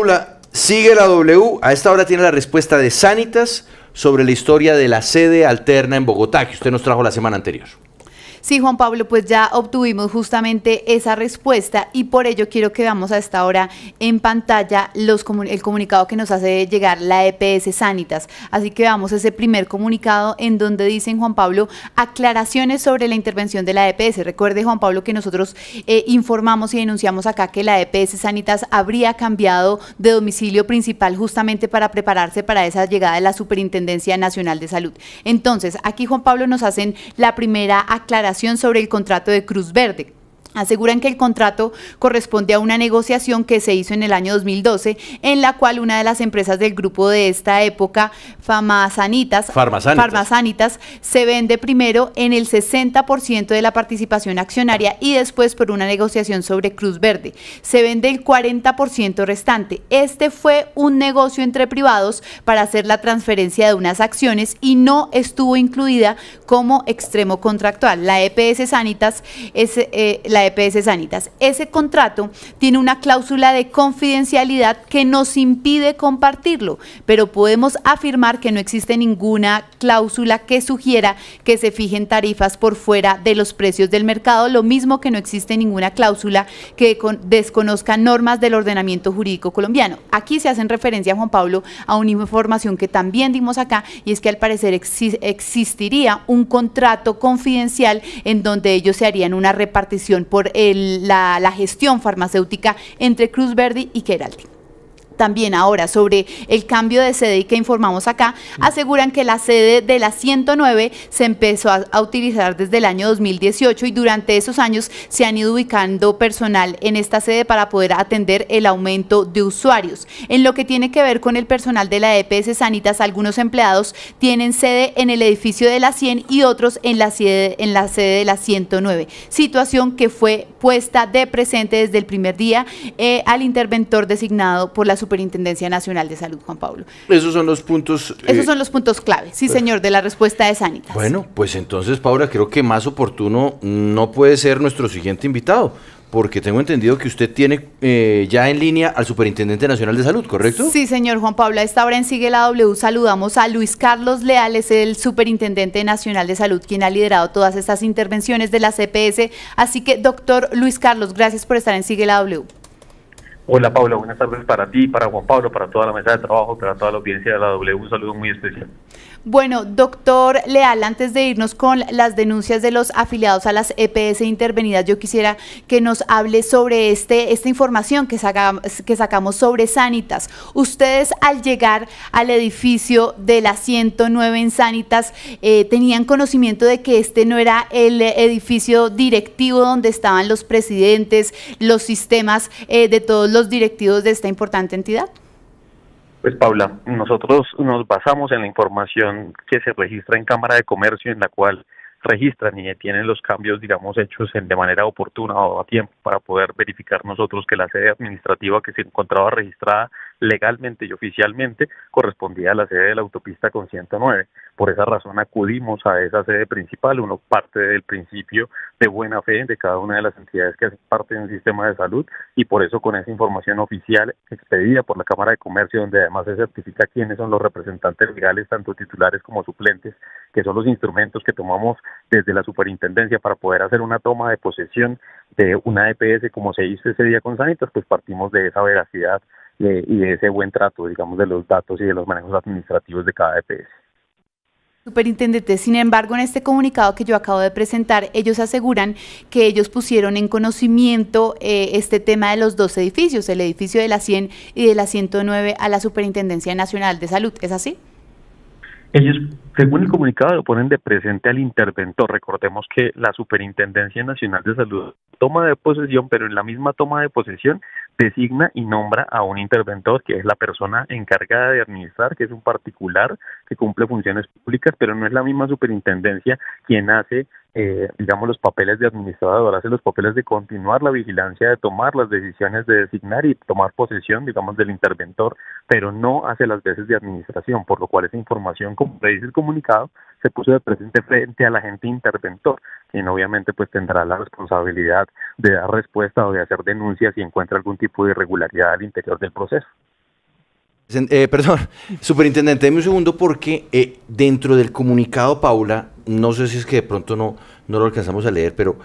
Paula, sigue la W. A esta hora tiene la respuesta de Sanitas sobre la historia de la sede alterna en Bogotá, que usted nos trajo la semana anterior. Sí, Juan Pablo, pues ya obtuvimos justamente esa respuesta y por ello quiero que veamos a esta hora en pantalla el comunicado que nos hace llegar la EPS Sanitas. Así que veamos ese primer comunicado en donde dicen, Juan Pablo, aclaraciones sobre la intervención de la EPS. Recuerde, Juan Pablo, que nosotros informamos y denunciamos acá que la EPS Sanitas habría cambiado de domicilio principal justamente para prepararse para esa llegada de la Superintendencia Nacional de Salud. Entonces, aquí, Juan Pablo, nos hacen la primera aclaración sobre el contrato de Cruz Verde. Aseguran que el contrato corresponde a una negociación que se hizo en el año 2012, en la cual una de las empresas del grupo de esta época, Farmasanitas, se vende primero en el 60% de la participación accionaria y después por una negociación sobre Cruz Verde. Se vende el 40% restante. Este fue un negocio entre privados para hacer la transferencia de unas acciones y no estuvo incluida como extremo contractual. La EPS Sanitas Ese contrato tiene una cláusula de confidencialidad que nos impide compartirlo, pero podemos afirmar que no existe ninguna cláusula que sugiera que se fijen tarifas por fuera de los precios del mercado, lo mismo que no existe ninguna cláusula que desconozca normas del ordenamiento jurídico colombiano. Aquí se hacen referencia, Juan Pablo, a una información que también dimos acá, y es que al parecer existiría un contrato confidencial en donde ellos se harían una repartición por la gestión farmacéutica entre Cruz Verde y Keralty. También ahora sobre el cambio de sede y que informamos acá, aseguran que la sede de la 109 se empezó a utilizar desde el año 2018 y durante esos años se han ido ubicando personal en esta sede para poder atender el aumento de usuarios. En lo que tiene que ver con el personal de la EPS Sanitas, algunos empleados tienen sede en el edificio de la 100 y otros en la sede de la 109, situación que fue puesta de presente desde el primer día al interventor designado por la Superintendencia Nacional de Salud, Juan Pablo. Esos son los puntos... Esos son los puntos clave, sí, señor, de la respuesta de Sanitas. Bueno, pues entonces, Paula, creo que más oportuno no puede ser nuestro siguiente invitado, porque tengo entendido que usted tiene ya en línea al Superintendente Nacional de Salud, ¿correcto? Sí, señor Juan Pablo. A esta hora en Sigue la W saludamos a Luis Carlos Leal, es el Superintendente Nacional de Salud, quien ha liderado todas estas intervenciones de la CPS. Así que, doctor Luis Carlos, gracias por estar en Sigue la W. Hola Paula, buenas tardes para ti, para Juan Pablo, para toda la mesa de trabajo, para toda la audiencia de la W, un saludo muy especial. Bueno, doctor Leal, antes de irnos con las denuncias de los afiliados a las EPS intervenidas, yo quisiera que nos hable sobre esta información que sacamos sobre Sanitas. Ustedes al llegar al edificio de la 109 en Sanitas, ¿tenían conocimiento de que este no era el edificio directivo donde estaban los presidentes, los sistemas de todos los directivos de esta importante entidad? Pues Paula, nosotros nos basamos en la información que se registra en Cámara de Comercio, en la cual registran y detienen los cambios, digamos, hechos de manera oportuna o a tiempo para poder verificar nosotros que la sede administrativa que se encontraba registrada legalmente y oficialmente correspondía a la sede de la autopista con 109. Por esa razón acudimos a esa sede principal. Uno parte del principio de buena fe de cada una de las entidades que hacen parte de un sistema de salud, y por eso con esa información oficial expedida por la Cámara de Comercio, donde además se certifica quiénes son los representantes legales, tanto titulares como suplentes, que son los instrumentos que tomamos desde la superintendencia para poder hacer una toma de posesión de una EPS como se hizo ese día con Sanitas, pues partimos de esa veracidad y de ese buen trato, digamos, de los datos y de los manejos administrativos de cada EPS. Superintendente, sin embargo, en este comunicado que yo acabo de presentar, ellos aseguran que ellos pusieron en conocimiento este tema de los dos edificios, el edificio de la 100 y de la 109 a la Superintendencia Nacional de Salud, ¿es así? Ellos, según el comunicado, lo ponen de presente al interventor. Recordemos que la Superintendencia Nacional de Salud toma de posesión, pero en la misma toma de posesión designa y nombra a un interventor, que es la persona encargada de administrar, que es un particular que cumple funciones públicas, pero no es la misma superintendencia quien hace, digamos, los papeles de administrador, hace los papeles de continuar la vigilancia, de tomar las decisiones, de designar y tomar posesión, digamos, del interventor, pero no hace las veces de administración, por lo cual esa información, como dice el comunicado, se puso de presente frente al agente interventor, quien obviamente pues tendrá la responsabilidad de dar respuesta o de hacer denuncias si encuentra algún tipo de irregularidad al interior del proceso. Perdón, superintendente, deme un segundo porque dentro del comunicado, Paula, no sé si es que de pronto no lo alcanzamos a leer, pero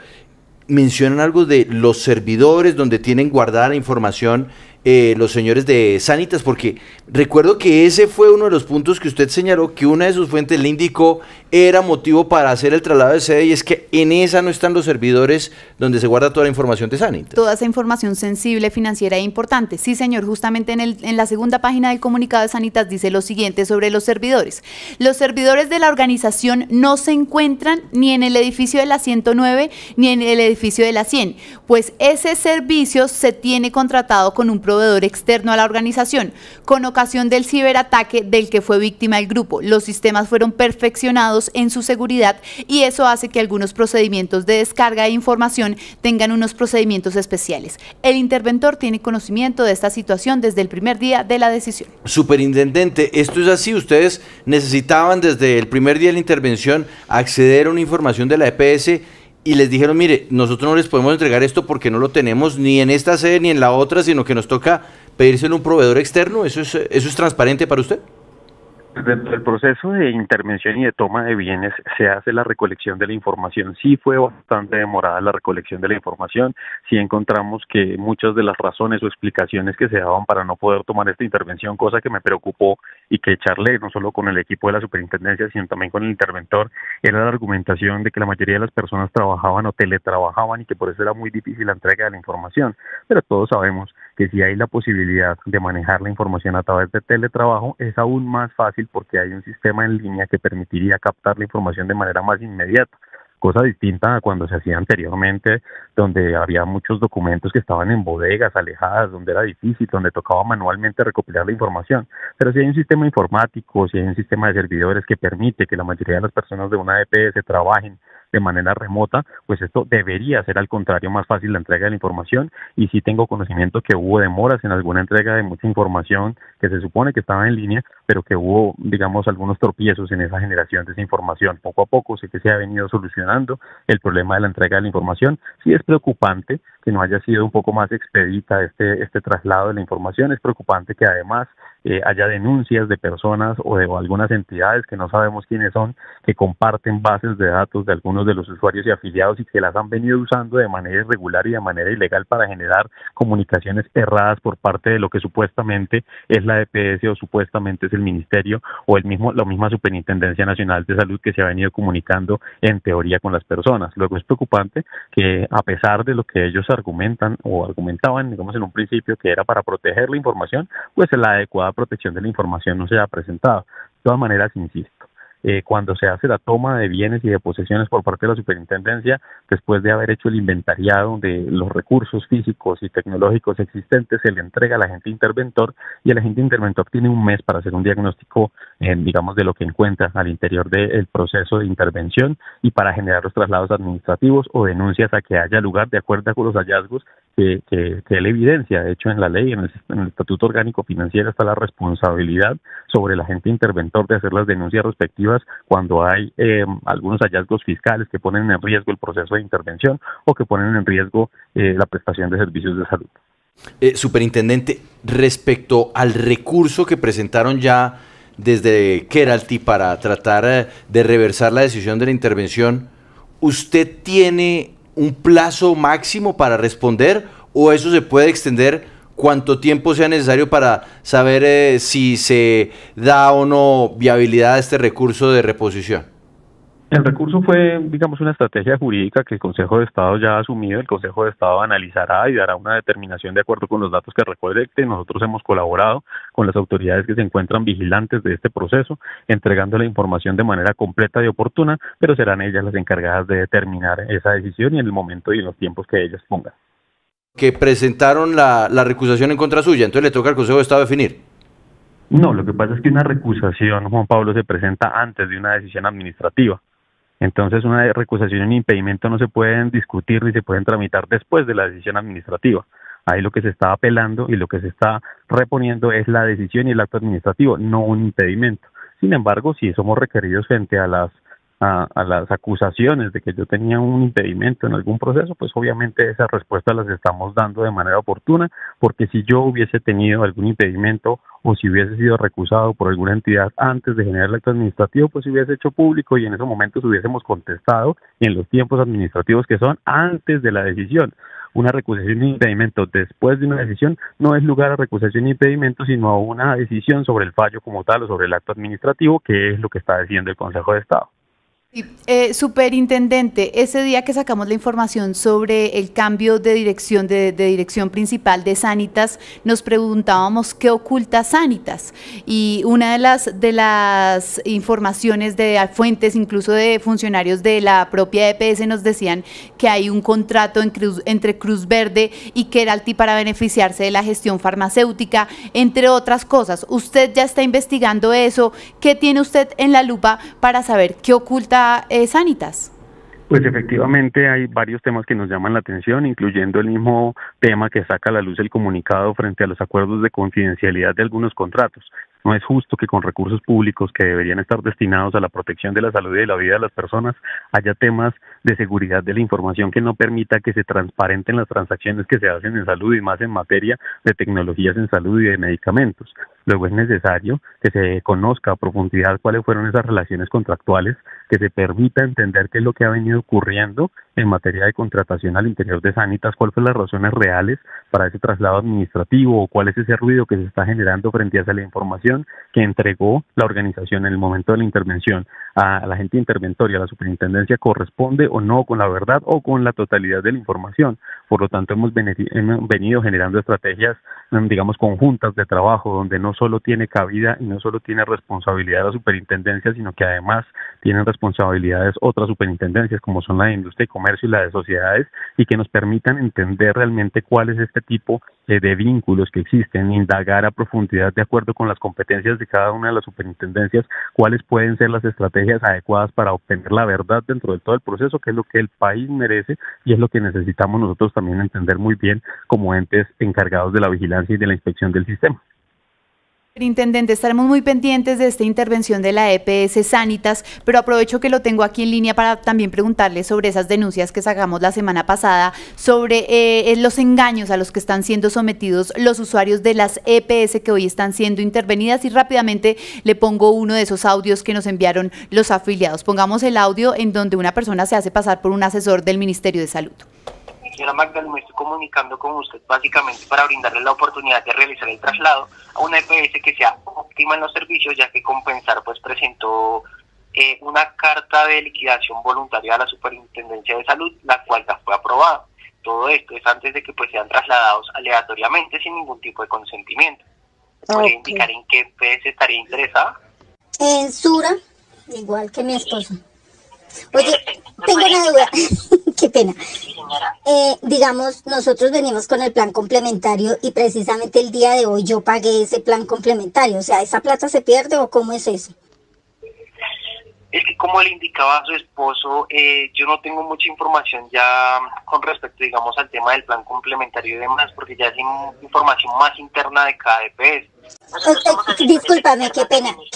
mencionan algo de los servidores donde tienen guardada la información los señores de Sanitas, porque recuerdo que ese fue uno de los puntos que usted señaló, que una de sus fuentes le indicó era motivo para hacer el traslado de sede, y es que en esa no están los servidores donde se guarda toda la información de Sanitas. Toda esa información sensible, financiera e importante. Sí, señor, justamente en la segunda página del comunicado de Sanitas dice lo siguiente sobre los servidores. Los servidores de la organización no se encuentran ni en el edificio de la 109 ni en el edificio de la 100, pues ese servicio se tiene contratado con un proveedor externo a la organización. Con ocasión del ciberataque del que fue víctima el grupo, los sistemas fueron perfeccionados en su seguridad y eso hace que algunos procedimientos de descarga de información tengan unos procedimientos especiales. El interventor tiene conocimiento de esta situación desde el primer día de la decisión. Superintendente, esto es así, ustedes necesitaban desde el primer día de la intervención acceder a una información de la EPS y les dijeron, mire, nosotros no les podemos entregar esto porque no lo tenemos ni en esta sede ni en la otra, sino que nos toca pedírselo a un proveedor externo. ¿Eso es transparente para usted? Dentro del proceso de intervención y de toma de bienes se hace la recolección de la información. Sí fue bastante demorada la recolección de la información, sí encontramos que muchas de las razones o explicaciones que se daban para no poder tomar esta intervención, cosa que me preocupó y que charlé no solo con el equipo de la superintendencia, sino también con el interventor, era la argumentación de que la mayoría de las personas trabajaban o teletrabajaban y que por eso era muy difícil la entrega de la información. Pero todos sabemos que si hay la posibilidad de manejar la información a través de teletrabajo, es aún más fácil porque hay un sistema en línea que permitiría captar la información de manera más inmediata, cosa distinta a cuando se hacía anteriormente, donde había muchos documentos que estaban en bodegas alejadas, donde era difícil, donde tocaba manualmente recopilar la información. Pero si hay un sistema informático, si hay un sistema de servidores que permite que la mayoría de las personas de una EPS trabajen de manera remota, pues esto debería ser al contrario más fácil la entrega de la información, y sí tengo conocimiento que hubo demoras en alguna entrega de mucha información que se supone que estaba en línea, pero que hubo, digamos, algunos tropiezos en esa generación de esa información. Poco a poco sé que se ha venido solucionando el problema de la entrega de la información. Sí es preocupante que no haya sido un poco más expedita este traslado de la información, es preocupante que además haya denuncias de personas o de algunas entidades que no sabemos quiénes son, que comparten bases de datos de algunos de los usuarios y afiliados y que las han venido usando de manera irregular y de manera ilegal para generar comunicaciones erradas por parte de lo que supuestamente es la EPS o supuestamente es el ministerio o la misma Superintendencia Nacional de Salud, que se ha venido comunicando en teoría con las personas. Luego es preocupante que, a pesar de lo que ellos argumentan o argumentaban, digamos, en un principio, que era para proteger la información, pues la adecuada protección de la información no se ha presentado. De todas maneras, insisto, cuando se hace la toma de bienes y de posesiones por parte de la superintendencia, después de haber hecho el inventariado de los recursos físicos y tecnológicos existentes, se le entrega al agente interventor y el agente interventor tiene un mes para hacer un diagnóstico, digamos, de lo que encuentra al interior del proceso de intervención y para generar los traslados administrativos o denuncias a que haya lugar de acuerdo con los hallazgos que él evidencia. De hecho, en la ley, en el Estatuto Orgánico Financiero, está la responsabilidad sobre el agente interventor de hacer las denuncias respectivas cuando hay algunos hallazgos fiscales que ponen en riesgo el proceso de intervención o que ponen en riesgo la prestación de servicios de salud. Superintendente, respecto al recurso que presentaron ya desde Keralty para tratar de reversar la decisión de la intervención, ¿usted tiene un plazo máximo para responder o eso se puede extender cuánto tiempo sea necesario para saber si se da o no viabilidad a este recurso de reposición? El recurso fue, digamos, una estrategia jurídica que el Consejo de Estado ya ha asumido. El Consejo de Estado analizará y dará una determinación de acuerdo con los datos que recolecte. Nosotros hemos colaborado con las autoridades que se encuentran vigilantes de este proceso, entregando la información de manera completa y oportuna, pero serán ellas las encargadas de determinar esa decisión y en el momento y en los tiempos que ellas pongan. Que presentaron la recusación en contra suya, entonces le toca al Consejo de Estado definir. No, lo que pasa es que una recusación, Juan Pablo, se presenta antes de una decisión administrativa. Entonces, una recusación y un impedimento no se pueden discutir ni se pueden tramitar después de la decisión administrativa. Ahí lo que se está apelando y lo que se está reponiendo es la decisión y el acto administrativo, no un impedimento. Sin embargo, si somos requeridos frente a a las acusaciones de que yo tenía un impedimento en algún proceso, pues obviamente esas respuestas las estamos dando de manera oportuna, porque si yo hubiese tenido algún impedimento o si hubiese sido recusado por alguna entidad antes de generar el acto administrativo, pues se hubiese hecho público y en esos momentos hubiésemos contestado en los tiempos administrativos que son antes de la decisión. Una recusación de impedimento después de una decisión no es lugar a recusación de impedimento, sino a una decisión sobre el fallo como tal o sobre el acto administrativo, que es lo que está diciendo el Consejo de Estado. Superintendente, ese día que sacamos la información sobre el cambio de dirección de dirección principal de Sanitas, nos preguntábamos qué oculta Sanitas, y una de las informaciones de fuentes, incluso de funcionarios de la propia EPS, nos decían que hay un contrato entre Cruz Verde y Keralty para beneficiarse de la gestión farmacéutica, entre otras cosas. ¿Usted ya está investigando eso? ¿Qué tiene usted en la lupa para saber qué oculta Sanitas? Pues efectivamente hay varios temas que nos llaman la atención, incluyendo el mismo tema que saca a la luz el comunicado frente a los acuerdos de confidencialidad de algunos contratos. No es justo que con recursos públicos que deberían estar destinados a la protección de la salud y de la vida de las personas haya temas de seguridad de la información que no permita que se transparenten las transacciones que se hacen en salud y más en materia de tecnologías en salud y de medicamentos. Luego es necesario que se conozca a profundidad cuáles fueron esas relaciones contractuales, que se permita entender qué es lo que ha venido ocurriendo en materia de contratación al interior de Sanitas, cuáles fueron las razones reales para ese traslado administrativo o cuál es ese ruido que se está generando frente a la información que entregó la organización en el momento de la intervención a la gente interventoria, a la superintendencia, corresponde o no con la verdad o con la totalidad de la información. Por lo tanto, hemos venido generando estrategias, digamos, conjuntas de trabajo, donde no solo tiene cabida y no solo tiene responsabilidad la superintendencia, sino que además tienen responsabilidades otras superintendencias, como son la de Industria y Comercio y la de Sociedades, y que nos permitan entender realmente cuál es este tipo de vínculos que existen, indagar a profundidad de acuerdo con las competencias de cada una de las superintendencias, cuáles pueden ser las estrategias adecuadas para obtener la verdad dentro de todo el proceso, que es lo que el país merece y es lo que necesitamos nosotros también entender muy bien como entes encargados de la vigilancia y de la inspección del sistema. Superintendente, estaremos muy pendientes de esta intervención de la EPS Sanitas, pero aprovecho que lo tengo aquí en línea para también preguntarle sobre esas denuncias que sacamos la semana pasada sobre los engaños a los que están siendo sometidos los usuarios de las EPS que hoy están siendo intervenidas, y rápidamente le pongo uno de esos audios que nos enviaron los afiliados. Pongamos el audio en donde una persona se hace pasar por un asesor del Ministerio de Salud. Señora Magdalena, me estoy comunicando con usted básicamente para brindarle la oportunidad de realizar el traslado a una EPS que sea óptima en los servicios, ya que Compensar pues presentó una carta de liquidación voluntaria a la Superintendencia de Salud, la cual ya fue aprobada. Todo esto es antes de que pues sean trasladados aleatoriamente sin ningún tipo de consentimiento. ¿Puede indicar en qué EPS estaría interesada? En Sura, igual que mi esposo. Oye, tengo una duda. Qué pena. Digamos, nosotros venimos con el plan complementario y precisamente el día de hoy yo pagué ese plan complementario. O sea, ¿esa plata se pierde o cómo es eso? Es que como le indicaba a su esposo, yo no tengo mucha información ya con respecto, digamos, al tema del plan complementario y demás, porque ya es información más interna de cada EPS. Discúlpame, qué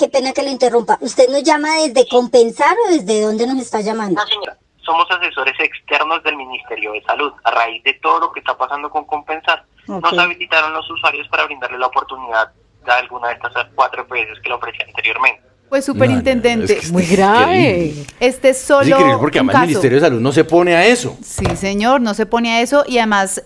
pena que lo interrumpa. ¿Usted nos llama desde Compensar o desde dónde nos está llamando? No, señora, somos asesores externos del Ministerio de Salud. A raíz de todo lo que está pasando con Compensar, nos habilitaron los usuarios para brindarle la oportunidad de alguna de estas 4 EPS que le ofrecí anteriormente. Pues superintendente, es que muy grave. Este es solo increíble porque además el Ministerio de Salud no se pone a eso. Sí, señor, no se pone a eso, y además,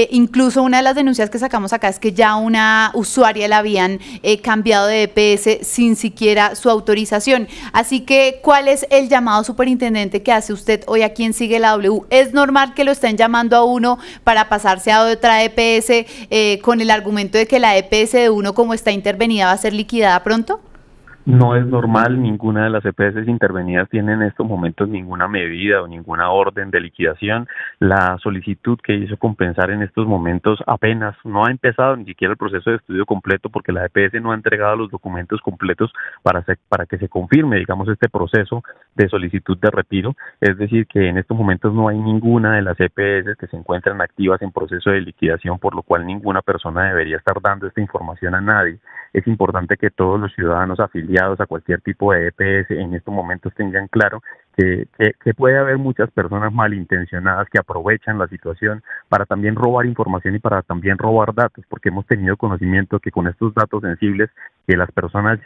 incluso una de las denuncias que sacamos acá es que ya una usuaria la habían cambiado de EPS sin siquiera su autorización. Así que, ¿cuál es el llamado, superintendente, que hace usted hoy aquí en Sigue la W? ¿Es normal que lo estén llamando a uno para pasarse a otra EPS con el argumento de que la EPS de uno, como está intervenida, va a ser liquidada pronto? No es normal, ninguna de las EPS intervenidas tiene en estos momentos ninguna medida o ninguna orden de liquidación. La solicitud que hizo Compensar en estos momentos apenas no ha empezado ni siquiera el proceso de estudio completo, porque la EPS no ha entregado los documentos completos para que se confirme, digamos, este proceso de solicitud de retiro. Es decir, que en estos momentos no hay ninguna de las EPS que se encuentran activas en proceso de liquidación, por lo cual ninguna persona debería estar dando esta información a nadie. Es importante que todos los ciudadanos afiliados afiliados a cualquier tipo de EPS en estos momentos tengan claro que puede haber muchas personas malintencionadas que aprovechan la situación para también robar información y para también robar datos, porque hemos tenido conocimiento que con estos datos sensibles que las personas,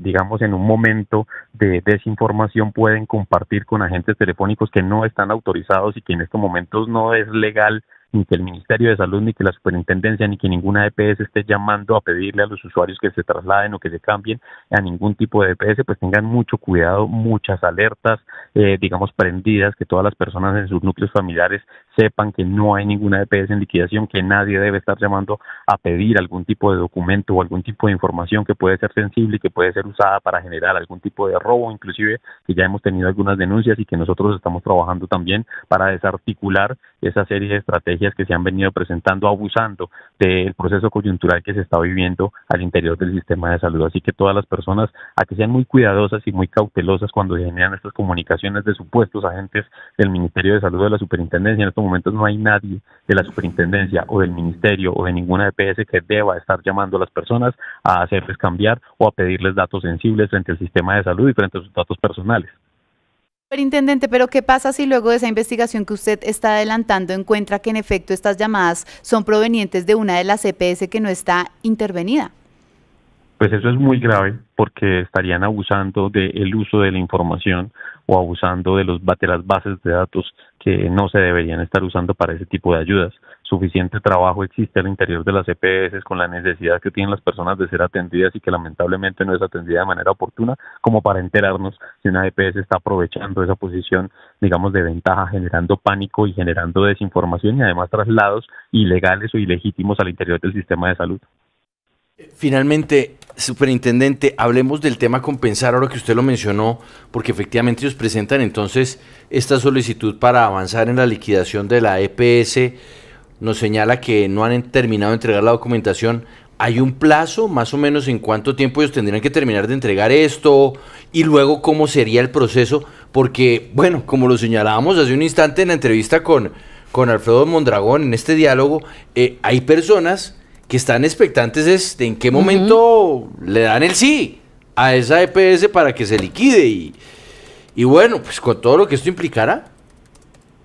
digamos, en un momento de desinformación pueden compartir con agentes telefónicos que no están autorizados y que en estos momentos no es legal ni que el Ministerio de Salud, ni que la Superintendencia, ni que ninguna EPS esté llamando a pedirle a los usuarios que se trasladen o que se cambien a ningún tipo de EPS, pues tengan mucho cuidado, muchas alertas, digamos, prendidas, que todas las personas en sus núcleos familiares sepan que no hay ninguna EPS en liquidación, que nadie debe estar llamando a pedir algún tipo de documento o algún tipo de información que puede ser sensible y que puede ser usada para generar algún tipo de robo, inclusive que ya hemos tenido algunas denuncias y que nosotros estamos trabajando también para desarticular esa serie de estrategias que se han venido presentando, abusando del proceso coyuntural que se está viviendo al interior del sistema de salud. Así que todas las personas a que sean muy cuidadosas y muy cautelosas cuando generan estas comunicaciones de supuestos agentes del Ministerio de Salud o de la Superintendencia. En estos momentos no hay nadie de la Superintendencia o del Ministerio o de ninguna EPS que deba estar llamando a las personas a hacerles cambiar o a pedirles datos sensibles frente al sistema de salud y frente a sus datos personales. Superintendente, pero ¿qué pasa si luego de esa investigación que usted está adelantando encuentra que en efecto estas llamadas son provenientes de una de las EPS que no está intervenida? Pues eso es muy grave porque estarían abusando del uso de la información o abusando de las bases de datos que no se deberían estar usando para ese tipo de ayudas. Suficiente trabajo existe al interior de las EPS con la necesidad que tienen las personas de ser atendidas y que lamentablemente no es atendida de manera oportuna, como para enterarnos si una EPS está aprovechando esa posición, digamos, de ventaja, generando pánico y generando desinformación y además traslados ilegales o ilegítimos al interior del sistema de salud. Finalmente, superintendente, hablemos del tema compensar, ahora que usted lo mencionó, porque efectivamente ellos presentan entonces esta solicitud para avanzar en la liquidación de la EPS, nos señala que no han terminado de entregar la documentación. ¿Hay un plazo, más o menos, en cuánto tiempo ellos tendrían que terminar de entregar esto? Y luego, ¿cómo sería el proceso? Porque, bueno, como lo señalábamos hace un instante en la entrevista con Alfredo Mondragón, en este diálogo, hay personas que están expectantes de en qué momento le dan el sí a esa EPS para que se liquide y bueno, pues con todo lo que esto implicará.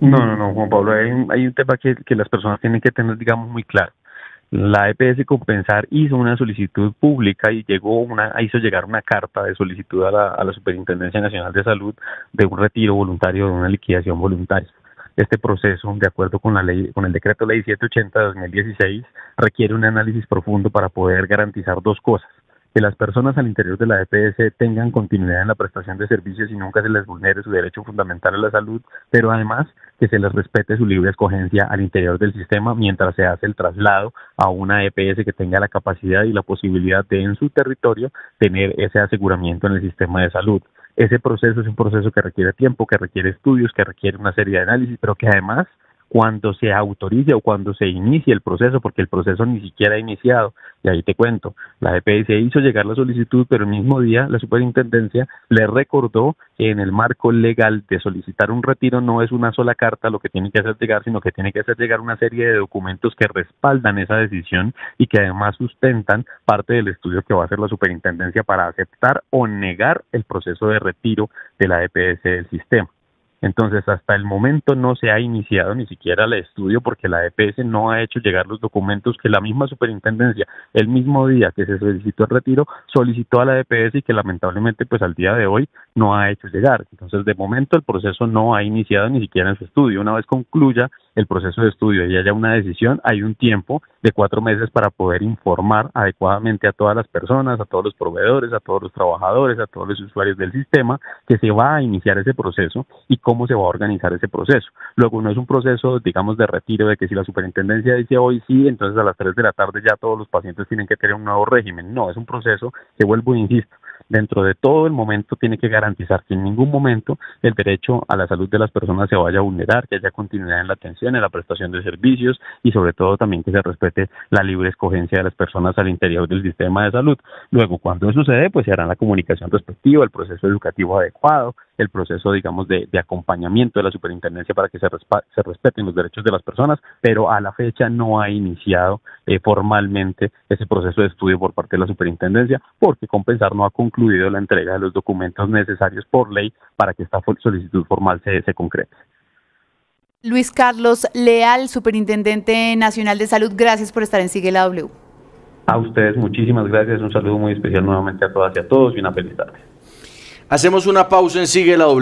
No, Juan Pablo, hay un tema que las personas tienen que tener, digamos, muy claro. La EPS Compensar hizo una solicitud pública y hizo llegar una carta de solicitud a la Superintendencia Nacional de Salud de un retiro voluntario, de una liquidación voluntaria. Este proceso, de acuerdo con el decreto ley 780 de 2016, requiere un análisis profundo para poder garantizar dos cosas: que las personas al interior de la EPS tengan continuidad en la prestación de servicios y nunca se les vulnere su derecho fundamental a la salud, pero además que se les respete su libre escogencia al interior del sistema mientras se hace el traslado a una EPS que tenga la capacidad y la posibilidad de en su territorio tener ese aseguramiento en el sistema de salud. Ese proceso es un proceso que requiere tiempo, que requiere estudios, que requiere una serie de análisis, pero que además, cuando se autorice o cuando se inicie el proceso, porque el proceso ni siquiera ha iniciado, y ahí te cuento, la EPS hizo llegar la solicitud, pero el mismo día la Superintendencia le recordó que en el marco legal de solicitar un retiro no es una sola carta lo que tiene que hacer llegar, sino que tiene que hacer llegar una serie de documentos que respaldan esa decisión y que además sustentan parte del estudio que va a hacer la Superintendencia para aceptar o negar el proceso de retiro de la EPS del sistema. Entonces, hasta el momento no se ha iniciado ni siquiera el estudio porque la EPS no ha hecho llegar los documentos que la misma Superintendencia, el mismo día que se solicitó el retiro, solicitó a la EPS y que lamentablemente pues al día de hoy no ha hecho llegar. Entonces, de momento el proceso no ha iniciado ni siquiera en su estudio. Una vez concluya el proceso de estudio y haya una decisión, hay un tiempo de 4 meses para poder informar adecuadamente a todas las personas, a todos los proveedores, a todos los trabajadores, a todos los usuarios del sistema, que se va a iniciar ese proceso y cómo se va a organizar ese proceso. Luego no es un proceso, digamos, de retiro, de que si la Superintendencia dice hoy sí, entonces a las 3 de la tarde ya todos los pacientes tienen que tener un nuevo régimen. No, es un proceso que, vuelvo e insisto, dentro de todo el momento tiene que garantizar que en ningún momento el derecho a la salud de las personas se vaya a vulnerar, que haya continuidad en la atención, en la prestación de servicios y sobre todo también que se respete la libre escogencia de las personas al interior del sistema de salud. Luego, cuando eso sucede, pues se hará la comunicación respectiva, el proceso educativo adecuado el proceso, digamos, de acompañamiento de la superintendencia para que se respeten los derechos de las personas, pero a la fecha no ha iniciado formalmente ese proceso de estudio por parte de la superintendencia, porque Compensar no ha concluido la entrega de los documentos necesarios por ley para que esta solicitud formal se concrete. Luis Carlos Leal, Superintendente Nacional de Salud, gracias por estar en Sigue la W. A ustedes muchísimas gracias, un saludo muy especial nuevamente a todas y a todos y una feliz tarde. Hacemos una pausa en Sigue la W.